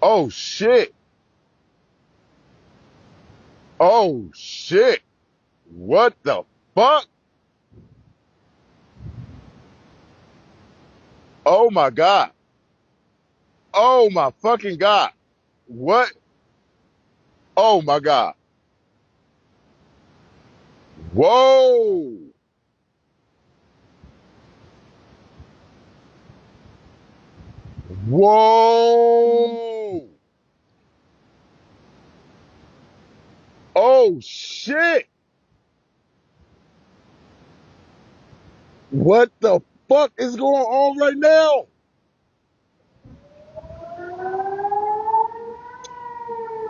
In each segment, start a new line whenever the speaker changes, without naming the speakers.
Oh shit. Oh shit. What the fuck? Oh my God. Oh my fucking God. What? Oh my God. Whoa. Whoa. Oh shit. What the fuck is going on right now?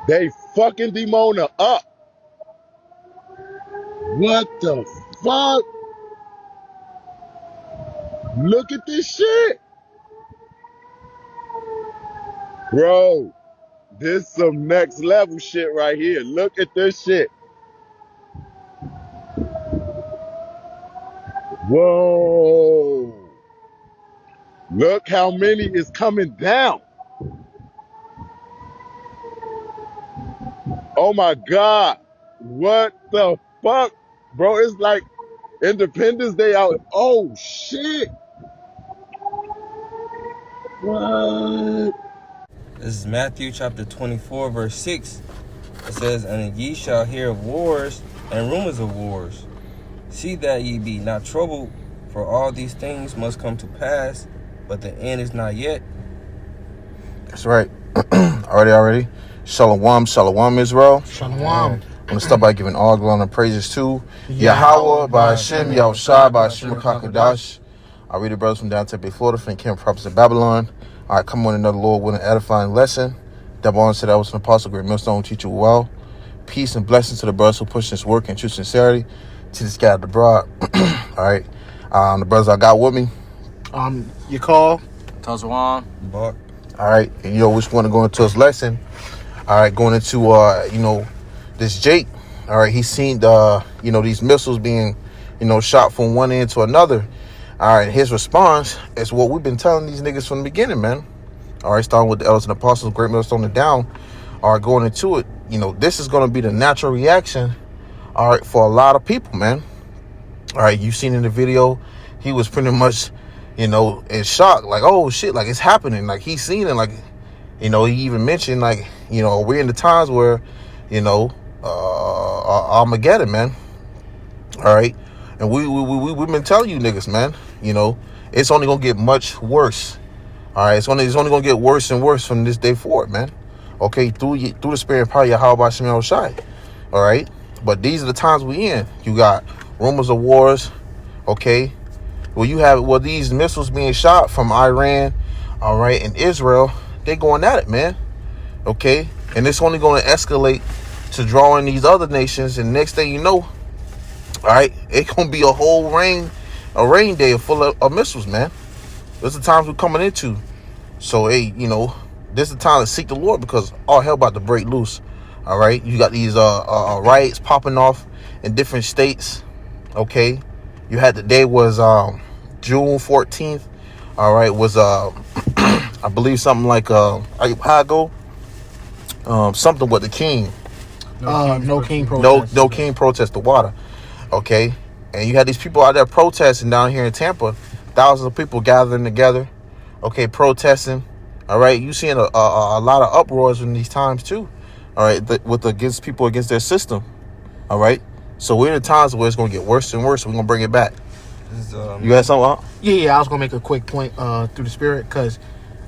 They fucking Demona up. What the fuck? Look at this shit. Bro, this some next level shit right here. Look at this shit. Whoa. Look how many is coming down. Oh my God. What the fuck? Bro, it's like Independence Day out. Oh shit. What?
This is Matthew chapter 24, verse 6. It says, "And ye shall hear of wars and rumors of wars. See that ye be not troubled, for all these things must come to pass, but the end is not yet."
That's right. Already. Shalom, shalom, Israel.
Shalom.
I'm going to start by giving all glory and praises to YAHAWAH, BAHASHAM, YAHWASHI, QADASH. I read the brothers from down Tempe, Florida, from Camp Prophets of Babylon. All right, come on, another Lord with an edifying lesson. That one said I was an apostle, great millstone, teach you well. Peace and blessings to the brothers who push this work in true sincerity, to the scattered abroad. All right, the brothers I got with me.
You call
Tazwan, Bark.
All right, and we just want to go into his lesson. All right, going into this Jake. All right, he's seen these missiles being shot from one end to another. All right, his response is what we've been telling these niggas from the beginning, man. All right, starting with the elders and apostles, great millstone and down. All right, going into it, this is going to be the natural reaction. All right, for a lot of people, man. All right, you've seen in the video, he was pretty much, in shock, like, oh shit, like it's happening, like he's seen it, like, he even mentioned, like, we're in the times where, Armageddon, man. All right, and we've been telling you niggas, man, it's only gonna get much worse. All right, it's only gonna get worse and worse from this day forward, man. Okay, through the spirit and power of YAHAWASHI. All right, but these are the times we in. You got rumors of wars. Okay, you have these missiles being shot from Iran, all right, and Israel. They going at it, man. Okay, and it's only going to escalate to draw in these other nations, and next thing you know, all right, it's gonna be a whole rain day full of missiles, man. This is the times we're coming into. So hey, this is the time to seek the Lord, because all hell about to break loose. All right, you got these riots popping off in different states. Okay, you had the day was June 14th. All right, was I believe something like something with the king.
No king protest.
No king protest the water. Okay, and you had these people out there protesting down here in Tampa. Thousands of people gathering together. Okay, protesting. All right, you seeing a lot of uproars in these times too. All right, against people against their system. All right, so we're in the times where it's gonna get worse and worse. We're gonna bring it back. You got something?
Yeah. I was gonna make a quick point through the spirit, because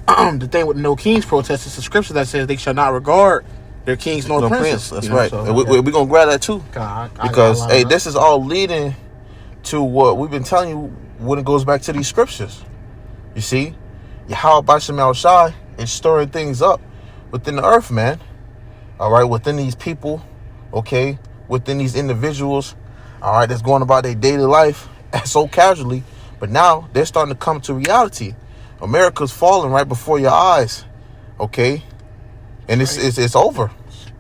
the thing with no kings protest is the scripture that says they shall not regard their kings nor princes.
That's right. So, and we're gonna grab that too, because this is all leading to what we've been telling you when it goes back to these scriptures. You see, YAHAWASHI is stirring things up within the earth, man. All right, within these people, okay, within these individuals, all right, that's going about their daily life so casually, but now they're starting to come to reality. America's falling right before your eyes, okay, and it's over.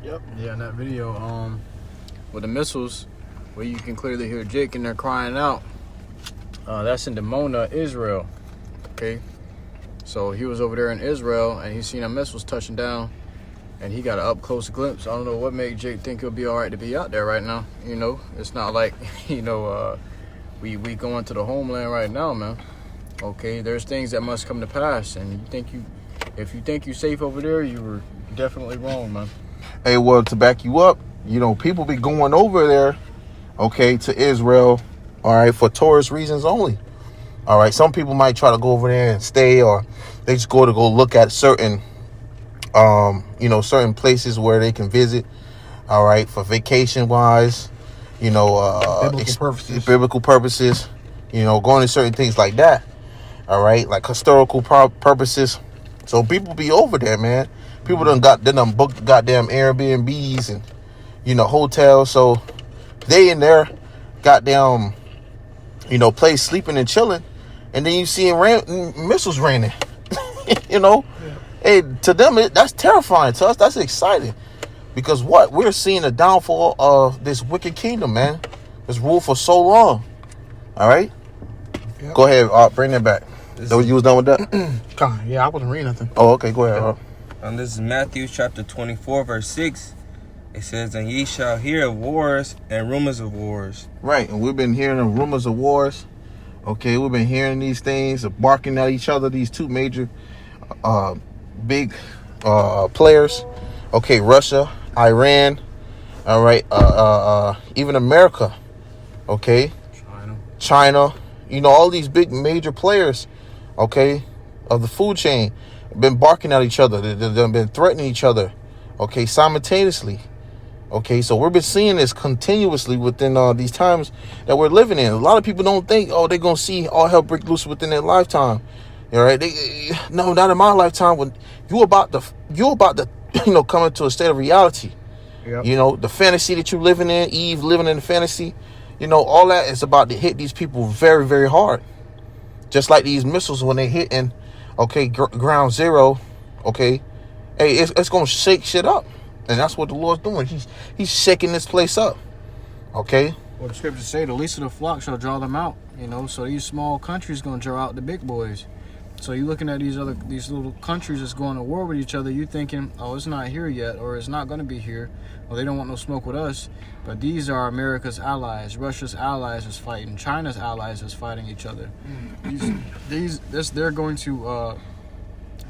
Yep. Yeah, in that video, with the missiles, where you can clearly hear Jake in there crying out. That's in Demona, Israel. Okay. So he was over there in Israel, and he seen them missiles touching down, and he got an up-close glimpse. I don't know what made Jake think it'll be all right to be out there right now. You know, it's not like, you know, we going to the homeland right now, man. Okay, there's things that must come to pass, and if you think you're safe over there, you were definitely wrong, man.
Hey, well, to back you up, you know, people be going over there, okay, to Israel, all right, for tourist reasons only. All right, some people might try to go over there and stay, or they just go look at certain, you know, certain places where they can visit. All right, for vacation wise, you know, biblical purposes, you know, going to certain things like that. All right, like historical purposes. So people be over there, man. People done booked goddamn Airbnbs and, you know, hotels. So they in there, goddamn, you know, place sleeping and chilling. And then you see missiles raining, you know. Yeah. Hey, to them, that's terrifying. To us, that's exciting. Because what? We're seeing the downfall of this wicked kingdom, man. It's ruled for so long. All right? Yep. Go ahead, bring that back. You was done with that?
Yeah, I wasn't reading nothing.
Oh, okay, go ahead.
And this is Matthew chapter 24, verse 6. It says, and ye shall hear of wars and rumors of wars. Right,
and we've been hearing of rumors of wars. Okay, we've been hearing these things, barking at each other, these two major big players. Okay, Russia, Iran, all right, even America, okay, China, you know, all these big major players, okay, of the food chain, been barking at each other. They've been threatening each other, okay, simultaneously. Okay, so we've been seeing this continuously within these times that we're living in. A lot of people don't think, oh, they're gonna see all hell break loose within their lifetime. All right, no, not in my lifetime. When you about to, you know, come into a state of reality. Yep. You know, the fantasy that you're living in, Eve living in the fantasy. You know, all that is about to hit these people very, very hard. Just like these missiles when they hit in, okay, ground zero. Okay, hey, it's gonna shake shit up. And that's what the Lord's doing. He's shaking this place up. Okay?
Well, the scriptures say the least of the flock shall draw them out. You know, so these small countries going to draw out the big boys. So you're looking at these little countries that's going to war with each other. You thinking, oh, it's not here yet, or it's not going to be here, or they don't want no smoke with us. But these are America's allies. Russia's allies is fighting. China's allies is fighting each other. They're going to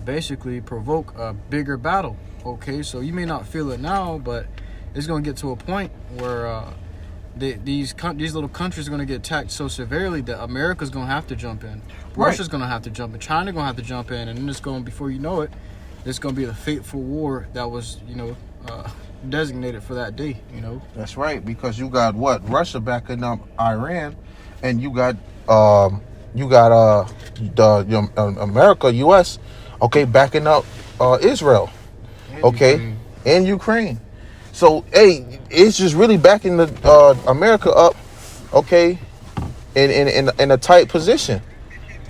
basically provoke a bigger battle. Okay, so you may not feel it now, but it's going to get to a point where these little countries are going to get attacked so severely that America's going to have to jump in. Right. Russia's going to have to jump in. China's going to have to jump in. And then it's going, before you know it, it's going to be the fateful war that was, you know, designated for that day, you know.
That's right, because you got what? Russia backing up Iran, and you got America, U.S., okay, backing up Israel. Okay, and Ukraine. So, hey, it's just really backing the America up, okay, in a tight position.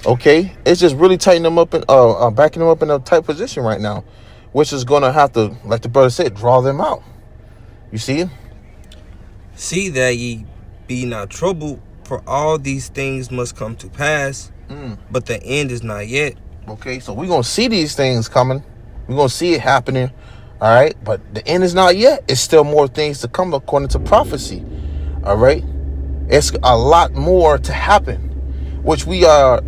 Okay, it's just really tightening them up and backing them up in a tight position right now, which is gonna have to, like the brother said, draw them out. You see?
See that ye be not troubled, for all these things must come to pass, but the end is not yet.
Okay, so we're gonna see these things coming. We're going to see it happening, all right? But the end is not yet. It's still more things to come according to prophecy, all right? It's a lot more to happen, which we are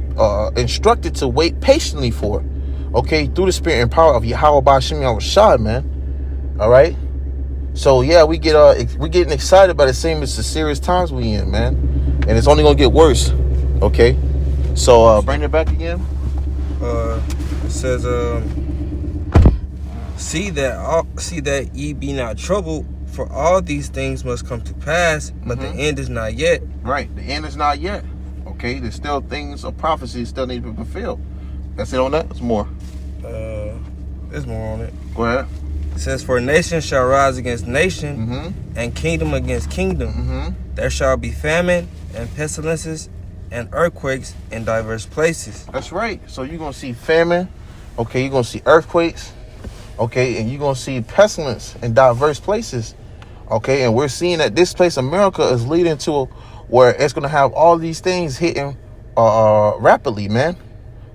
instructed to wait patiently for, okay? Through the spirit and power of YAHAWAH, BAHASHAM, man, all right? So, yeah, we're getting excited, but it seems it's the serious times we in, man. And it's only going to get worse, okay? So, bring it back again.
It says, See that ye be not troubled, for all these things must come to pass, but the end is not yet.
Right, the end is not yet. Okay, there's still things of prophecy still need to be fulfilled. That's it on that? There's more.
There's more on it.
Go ahead.
It says, for nation shall rise against nation, and kingdom against kingdom. There shall be famine and pestilences and earthquakes in diverse places.
That's right. So you're going to see famine. Okay, you're going to see earthquakes. Okay, and you're going to see pestilence in diverse places. Okay, and we're seeing that this place, America, is leading to where it's going to have all these things hitting rapidly, man.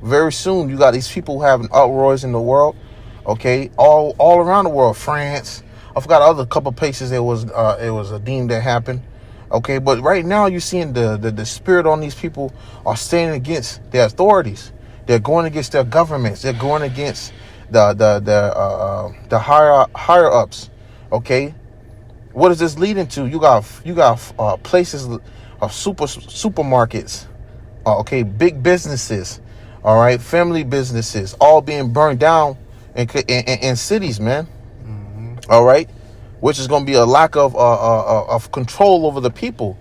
Very soon, you got these people having uproars in the world. Okay, all around the world. France, I forgot other couple places it was deemed that happened. Okay, but right now you're seeing the spirit on these people are standing against their authorities. They're going against their governments. They're going against the higher ups. Okay, what is this leading to? You got places of supermarkets. Okay, big businesses. All right, family businesses all being burned down in cities, man. All right, which is going to be a lack of control over the people.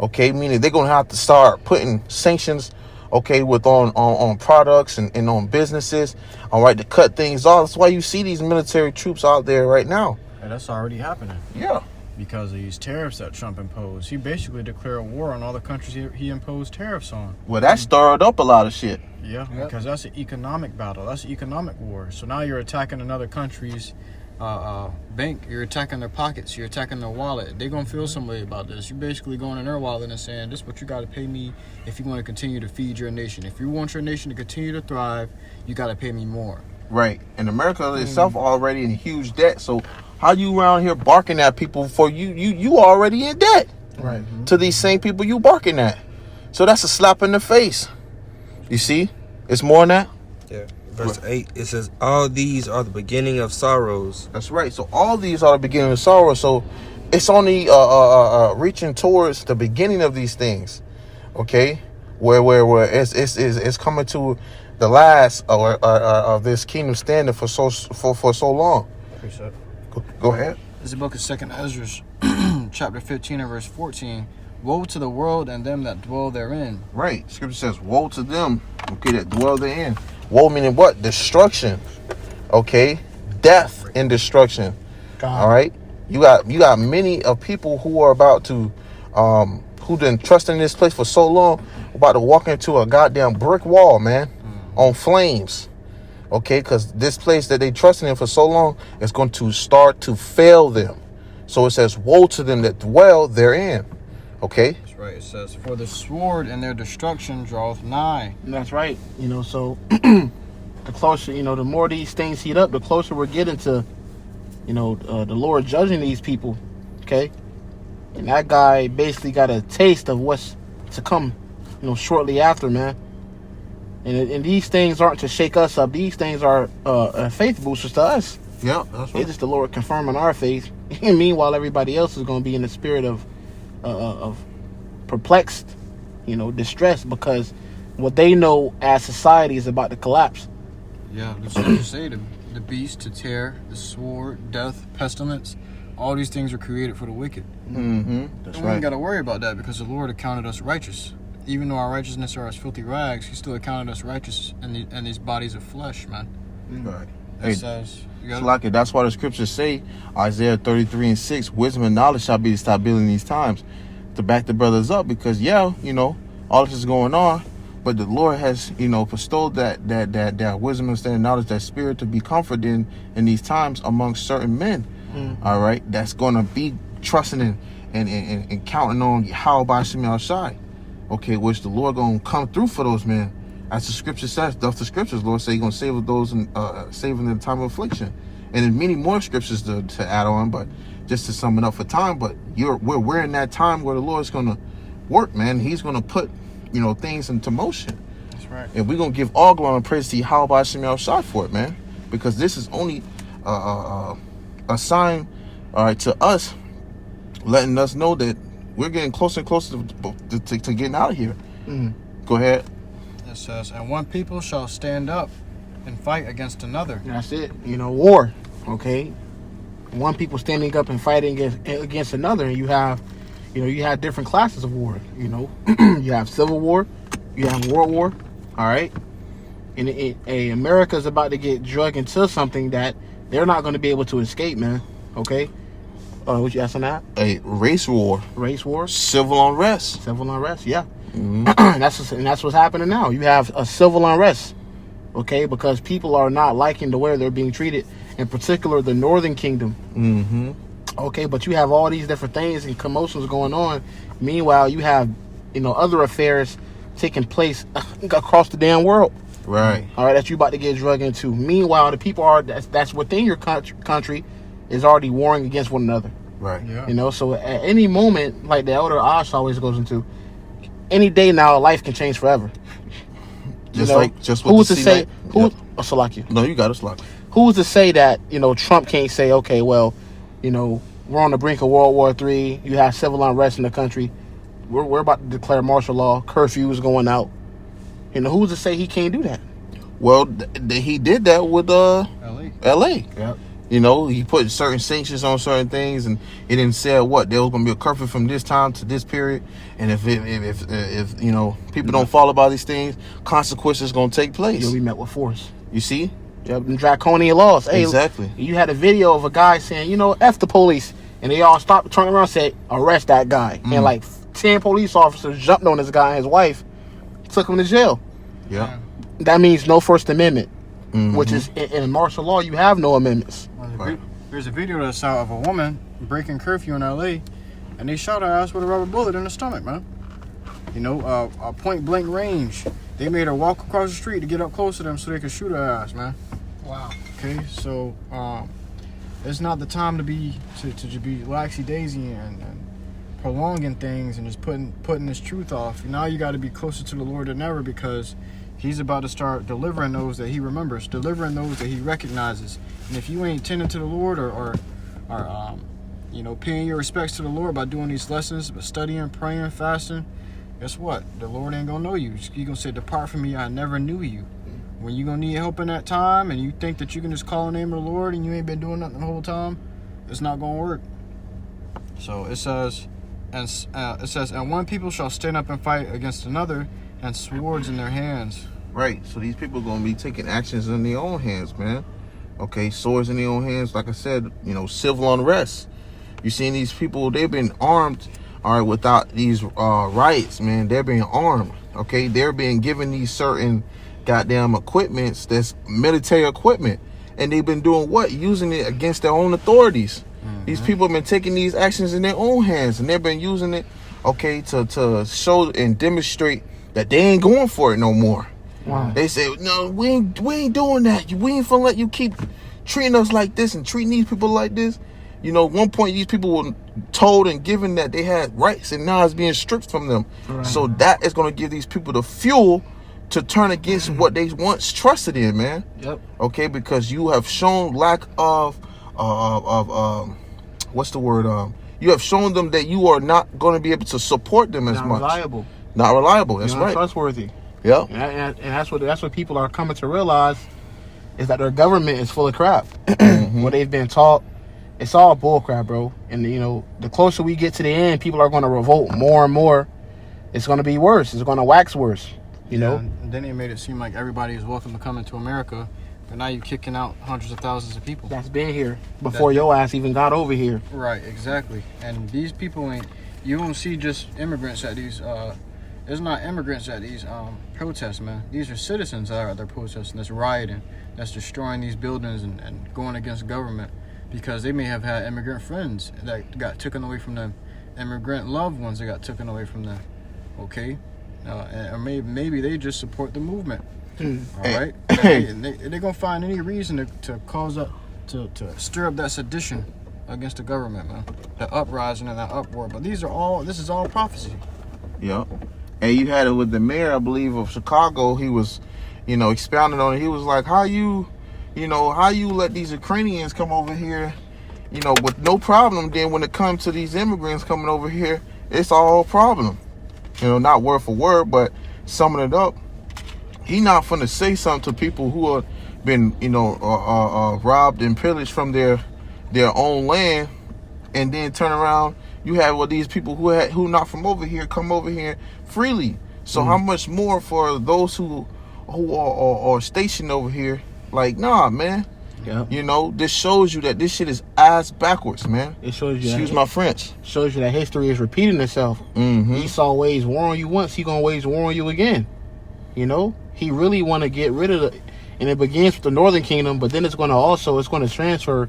Okay, meaning they're going to have to start putting sanctions, okay, with on products and on businesses. All right, to cut things off. That's why you see these military troops out there right now.
And that's already happening.
Yeah.
Because of these tariffs that Trump imposed. He basically declared war on all the countries he imposed tariffs on.
Well, that stirred up a lot of shit.
Yeah, because that's an economic battle. That's an economic war. So now you're attacking another country's bank. You're attacking their pockets. You're attacking their wallet. They're going to feel some way about this. You're basically going in their wallet and saying, this is what you got to pay me if you want to continue to feed your nation. If you want your nation to continue to thrive, you got to pay me more.
Right. And America itself already in huge debt. So how you around here barking at people for you already in debt?
Right.
To these same people you barking at. So that's a slap in the face. You see? It's more than that.
Yeah. Verse 8, it says, all these are the beginning of sorrows.
That's right. So all these are the beginning of sorrow. So it's only reaching towards the beginning of these things. Okay? Where it's coming to the last of this kingdom standing for so long.
Appreciate it.
Go ahead.
This is the book of 2nd Ezra, chapter 15 and verse 14. Woe to the world and them that dwell therein.
Right. Scripture says, woe to them, okay, that dwell therein. Woe meaning what? Destruction. Okay? Death and destruction.
God.
All right? You got many of people who are about to who done trust in this place for so long, about to walk into a goddamn brick wall, man, on flames. Okay, because this place that they trusted in for so long is going to start to fail them. So it says, woe to them that dwell therein. Okay?
That's right. It says, for the sword and their destruction draweth nigh.
And that's right. So the closer, the more these things heat up, the closer we're getting to, the Lord judging these people. Okay? And that guy basically got a taste of what's to come, shortly after, man. And these things aren't to shake us up. These things are faith boosters to us.
Yeah, that's right.
It's just the Lord confirming our faith. And meanwhile, everybody else is going to be in the spirit of perplexed, distressed, because what they know as society is about to collapse.
Yeah, the scriptures say the beast to tear, the sword, death, pestilence, all these things are created for the wicked.
Mm-hmm. That's
and we ain't got to worry about that because the Lord accounted us righteous. Even though our righteousness are as filthy rags, He still accounted us righteous in these bodies of flesh, man.
Right.
It says,
that's why the scriptures say, Isaiah 33 and 6, wisdom and knowledge shall be the stability in these times, to back the brothers up, because all this is going on, but the Lord has bestowed that wisdom and knowledge, that spirit to be comforted in these times amongst certain men. All right, that's going to be trusting and counting on YAHAWASHI. Okay, which the Lord gonna come through for those men, as the scripture says. Doth the scriptures, Lord, say He gonna save those and save them in the time of affliction. And there's many more scriptures to add on, but just to sum it up for time. But we're in that time where the Lord's gonna work, man. He's gonna put things into motion.
That's right.
And we're gonna give all glory and praise to YAHAWASHI for it, man, because this is only a sign, all right, to us, letting us know that we're getting closer and closer to getting out of here. Go ahead.
It says, and one people shall stand up and fight against another.
That's it. War. Okay. One people standing up and fighting against another, and you have different classes of war. You have civil war, you have world war. All right. And America's about to get dragged into something that they're not going to be able to escape, man. Okay. What you asking that?
A race war.
Race war.
Civil unrest.
Civil unrest, yeah. And that's what's happening now. You have a civil unrest, okay, because people are not liking the way they're being treated, in particular the Northern Kingdom. Okay, but you have all these different things and commotions going on. Meanwhile, you have other affairs taking place across the damn world.
Right.
All right, that you about to get drug into. Meanwhile, the people that's within your country is already warring against one another.
Right.
Yeah.
You know, so at any moment, like the elder Ash always goes into, any day now, life can change forever.
Just
you know,
like just what
who's
the
to say?
Senate-
Who?
Yep.
Oh, Salakia.
No, you got it, Slock.
Who's to say that Trump can't say, okay, well, we're on the brink of World War III. You have civil unrest in the country. We're about to declare martial law. Curfew is going out. Who's to say he can't do that?
Well, he did that with L.A.
Yep.
He put certain sanctions on certain things, and it didn't say what there was going to be a curfew from this time to this period. And if people don't follow by these things, consequences going to take place.
You'll be met with force.
You see?
Yep, and draconian laws. Hey,
Exactly.
You had a video of a guy saying, F the police, and they all stopped, turned around, and said, arrest that guy. And like 10 police officers jumped on this guy and his wife, took him to jail.
Yeah.
That means no First Amendment, which is in martial law. You have no amendments.
Right.
There's a video that's out of a woman breaking curfew in LA, and they shot her ass with a rubber bullet in the stomach, man. A point blank range. They made her walk across the street to get up close to them so they could shoot her ass, man.
Wow.
Okay, so it's not the time to be laxy daisy and prolonging things and just putting this truth off. Now you got to be closer to the Lord than ever, because He's about to start delivering those that He remembers, delivering those that He recognizes. And if you ain't tending to the Lord or paying your respects to the Lord by doing these lessons, but studying, praying, fasting, guess what? The Lord ain't gonna know you. He's gonna say, "Depart from me, I never knew you." When you gonna need help in that time, and you think that you can just call the name of the Lord and you ain't been doing nothing the whole time, it's not gonna work. So it says, and one people shall stand up and fight against another, and swords in their hands.
Right. So these people are going to be taking actions in their own hands, man. Okay, swords in their own hands. Like I said, civil unrest. You seen these people, they've been armed, all right, without these riots, man. They're being armed, okay? They're being given these certain goddamn equipments that's military equipment. And they've been doing what? Using it against their own authorities. These people have been taking these actions in their own hands, and they've been using it, okay, to show and demonstrate that they ain't going for it no more.
Wow.
They say, no, we ain't doing that. We ain't gonna let you keep treating us like this and treating these people like this. At one point, these people were told and given that they had rights, and now it's being stripped from them. Right. So that is going to give these people the fuel to turn against what they once trusted in, man.
Yep.
Okay, because you have shown lack of what's the word? You have shown them that you are not going to be able to support them as much. Not reliable. That's right.
Trustworthy.
Yeah.
And that's what people are coming to realize, is that their government is full of crap. What they've been taught, it's all bull crap, bro. And the closer we get to the end, people are going to revolt more and more. It's going to be worse. It's going to wax worse.
And then they made it seem like everybody is welcome to come into America, but now you're kicking out hundreds of thousands of people
that's been here before your ass even got over here.
Right, exactly. And these people you don't see just immigrants at these. There's not immigrants at these protests, man. These are citizens that are at their protesting, that's rioting, that's destroying these buildings and going against government, because they may have had immigrant friends that got taken away from them, immigrant loved ones that got taken away from them. Okay, or maybe they just support the movement. All right, they're gonna find any reason to cause up to stir up that sedition against the government, man. That uprising and that uproar. But this is all prophecy.
Yeah. And you had it with the mayor, I believe, of Chicago. He was, expounding on it. He was like, how you let these Ukrainians come over here, with no problem. Then when it comes to these immigrants coming over here, it's all a problem. Not word for word, but summing it up. He not finna say something to people who have been, robbed and pillaged from their own land, and then turn around. You have these people who not from over here come over here freely. So how much more for those who are stationed over here? Like, nah, man. Yeah. This shows you that this shit is ass backwards, man. It shows you. Excuse my French.
Shows you that history is repeating itself. Esau waged war on you once. He gonna wage war on you again. He really want to get rid of it, and it begins with the Northern Kingdom, but then it's going to transfer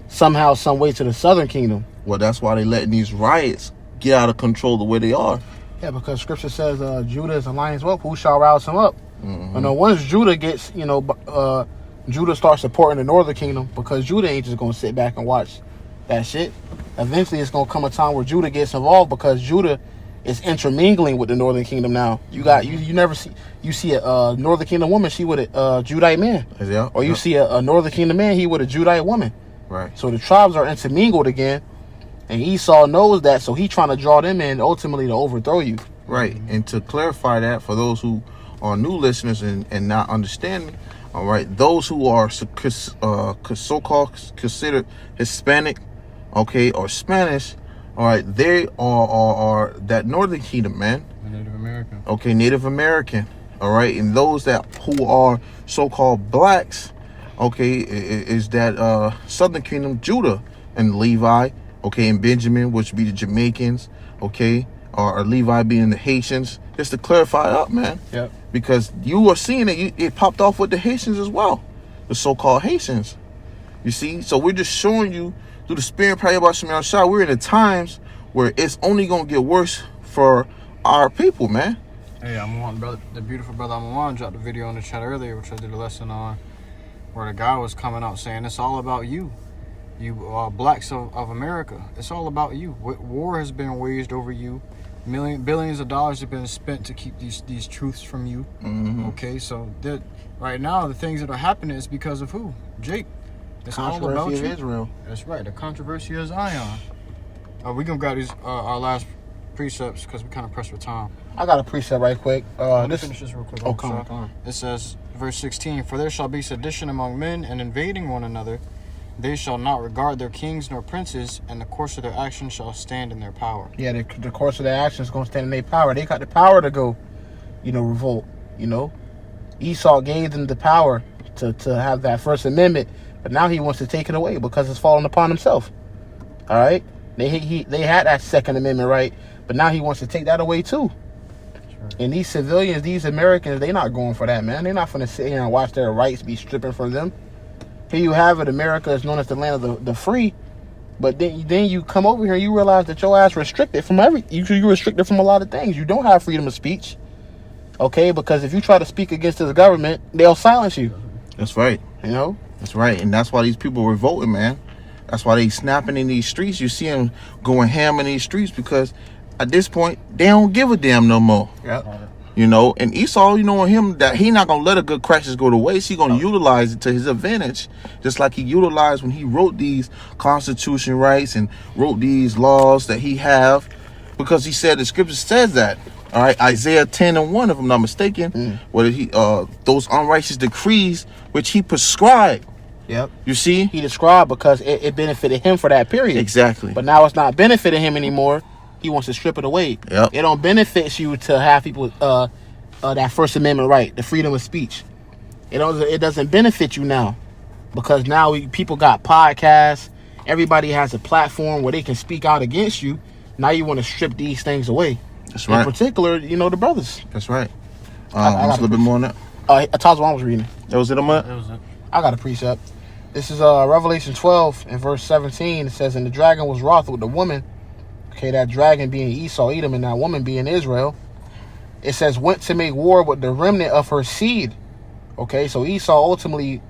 somehow, some way to the Southern Kingdom.
Well, that's why they letting these riots get out of control the way they are.
Yeah, because Scripture says Judah is a lion's whelp. Who shall rouse him up? And then once Judah gets, Judah starts supporting the northern kingdom, because Judah ain't just gonna sit back and watch that shit. Eventually, it's gonna come a time where Judah gets involved, because Judah is intermingling with the northern kingdom now. You got you never see a northern kingdom woman, she with a Judite man, or you see a northern kingdom man, he with a Judite woman.
Right.
So the tribes are intermingled again, and Esau knows that, so he trying to draw them in ultimately to overthrow you.
Right. And to clarify that for those who are new listeners and not understanding, all right, those who are so-called considered Hispanic, okay, or Spanish, all right, they are that northern kingdom, man.
Native American.
Okay, Native American, all right, and those that who are so-called blacks, okay, is that southern kingdom, Judah and Levi, okay, and Benjamin, which would be the Jamaicans, okay, or Levi being the Haitians. Just to clarify up, man.
Yep.
Because you are seeing it popped off with the Haitians as well, the so-called Haitians. You see, so we're just showing you through the spirit prayer about Shemal Shah, we're in the times where it's only gonna get worse for our people, man.
Hey, the beautiful brother Amawan dropped a video in the chat earlier, which I did a lesson on, where the guy was coming out saying it's all about you blacks of America. It's all about you. War has been waged over you. Billions of dollars have been spent to keep these truths from you. Okay, so right now the things that are happening is because of who? Jake. It's all about you.
Israel.
That's right. The controversy of Zion. We're gonna grab these our last precepts because we kind of pressed for time.
I got a precept right quick.
Let me finish this real quick.
Oh, come on.
It says, verse 16, "For there shall be sedition among men, and invading one another. They shall not regard their kings nor princes, and the course of their action shall stand in their power."
Yeah, the course of their actions going to stand in their power. They got the power to go, revolt. Esau gave them the power to have that First Amendment, but now he wants to take it away because it's fallen upon himself. All right, they had that Second Amendment right, but now he wants to take that away too. Right. And these civilians, these Americans, they not going for that, man. They're not going to sit here and watch their rights be stripped from them. Here you have it. America is known as the land of the free, but then you come over here and you realize that your ass restricted from you're restricted from a lot of things. You don't have freedom of speech, okay? Because if you try to speak against this government, they'll silence you.
That's right. That's right, and that's why these people were voting, man. That's why they snapping in these streets. You see them going ham in these streets because at this point they don't give a damn no more.
Yeah.
And Esau, him, that he not gonna let a good crisis go to waste. He gonna utilize it to his advantage, just like he utilized when he wrote these constitution rights and wrote these laws that he have, because he said the scripture says that. All right, Isaiah 10:1, if I'm not mistaken, where he those unrighteous decrees which he prescribed.
Yep.
You see,
he described because it benefited him for that period.
Exactly.
But now it's not benefiting him anymore. He wants to strip it away.
Yep.
It don't benefit you to have people that First Amendment right, the freedom of speech. It doesn't benefit you now, because now people got podcasts. Everybody has a platform where they can speak out against you. Now you want to strip these things away.
That's right.
In particular, the brothers.
That's right. A little bit more on that.
Tazwan was reading.
That was it,
That was it.
I got a precept. This is Revelation 12 and verse 17. It says, "And the dragon was wroth with the woman." Okay, that dragon being Esau, Edom, and that woman being Israel. It says, "Went to make war with the remnant of her seed." Okay, so Esau ultimately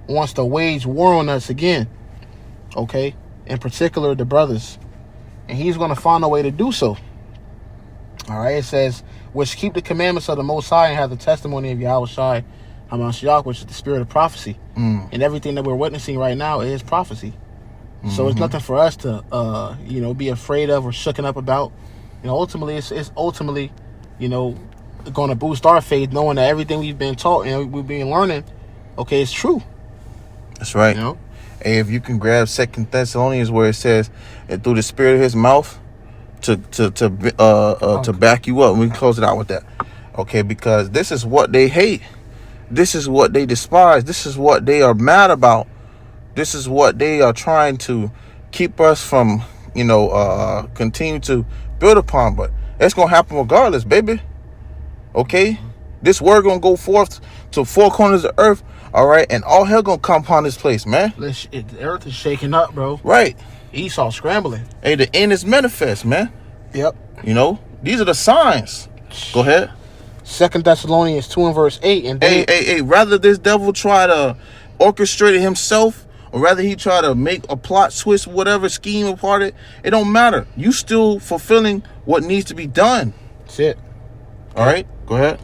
wants to wage war on us again. Okay, in particular the brothers. And he's going to find a way to do so. All right, it says, "Which keep the commandments of the Most High and have the testimony of YAHAWASHI, HaMashiach, which is the spirit of prophecy." And everything that we're witnessing right now is prophecy. So it's nothing for us to, be afraid of or shooken up about. Ultimately, it's ultimately, going to boost our faith, knowing that everything we've been taught and we've been learning, okay, it's true.
That's right. Hey, if you can grab 2 Thessalonians where it says, "And through the spirit of his mouth," to back you up, and we can close it out with that. Okay, because this is what they hate. This is what they despise. This is what they are mad about. This is what they are trying to keep us from, continue to build upon. But it's going to happen regardless, baby. Okay? This word going to go forth to four corners of the earth, all right? And all hell going to come upon this place, man.
The earth is shaking up, bro.
Right.
Esau scrambling.
Hey, the end is manifest, man.
Yep.
These are the signs. Go ahead.
2 Thessalonians 2 and verse 8. And then,
Hey, rather this devil try to orchestrate it himself, or rather he try to make a plot twist, whatever scheme apart it don't matter. You still fulfilling what needs to be done.
that's it.
All right, go ahead.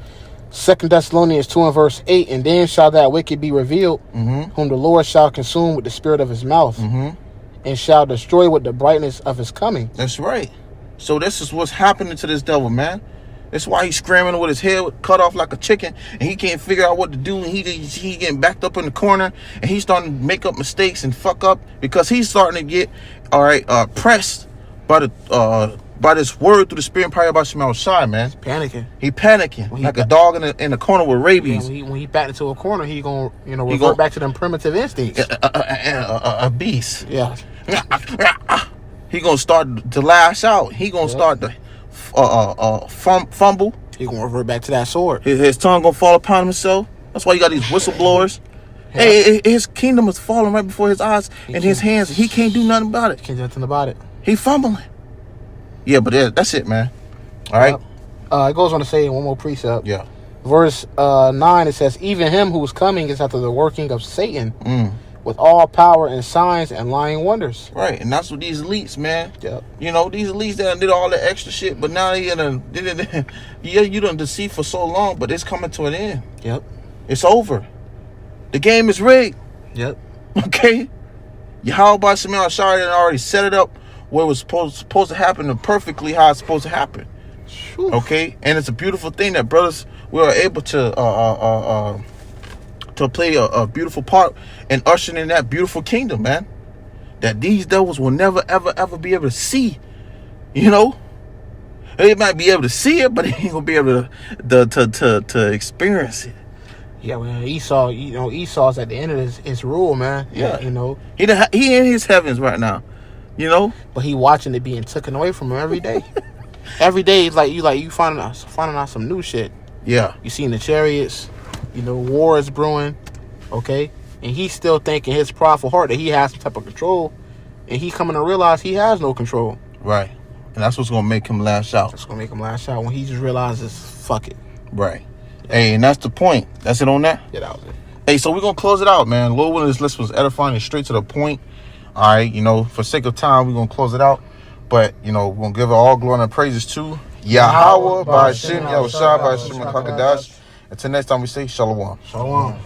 2 Thessalonians 2 and verse 8. And then shall that wicked be revealed, whom the Lord shall consume with the spirit of his mouth, and shall destroy with the brightness of his coming.
That's right. So this is what's happening to this devil, man. That's why he's scrambling with his head cut off like a chicken, and he can't figure out what to do, and he getting backed up in the corner, and he's starting to make up mistakes and fuck up because he's starting to get pressed by the by this word through the spirit and power of YAHAWASHI, man.
He's panicking.
He panicking like a dog in the corner with rabies.
Yeah, when he backed into a corner, he gonna revert back to them primitive instincts.
A beast.
Yeah.
He gonna start to lash out. He gonna start to fumble.
He gonna revert back to that sword.
His tongue gonna fall upon himself. That's why you got these whistleblowers.
Yeah.
Hey, his kingdom is falling right before his eyes and his hands. He can't do nothing about it.
Can't do nothing about it.
He fumbling. Yeah, but that's it, man. All right.
It goes on to say in one more precept.
Yeah.
Verse 9, it says, even him who is coming is after the working of Satan, with all power and signs and lying wonders.
Right, and that's what these elites, man.
Yep.
You know, these elites that did all the extra shit, but now you done deceived for so long, but it's coming to an end.
Yep.
It's over. The game is rigged.
Yep.
Okay? YAHAWASHI already set it up where it was supposed to happen perfectly how it's supposed to happen.
Whew.
Okay? And it's a beautiful thing that brothers were able to play a beautiful part in ushering in that beautiful kingdom, man. That these devils will never, ever, ever be able to see. You know? They might be able to see it, but they ain't gonna be able to experience it.
Yeah, well, Esau's at the end of his rule, man.
Yeah.
You know.
He in his heavens right now. You know?
But he watching it being taken away from him every day. Every day, you finding out some new shit.
Yeah.
You seen the chariots, war is brewing, okay? And he's still thinking his prideful heart that he has some type of control, and he coming to realize he has no control.
Right. And that's what's gonna make him lash out.
That's gonna make him lash out when he just realizes, fuck it.
Right. Hey, and that's the point. That's it on that.
Get out there.
Hey, so we're gonna close it out, man. Lord willing, this list was edifying and straight to the point. All right, for sake of time, we're gonna close it out. But we're gonna give all glory and praises to Yahawah, BAHASHAM, YAHWASHI, BAHASHAM, QADASH. Until next time, we say Shalom.
Shalom.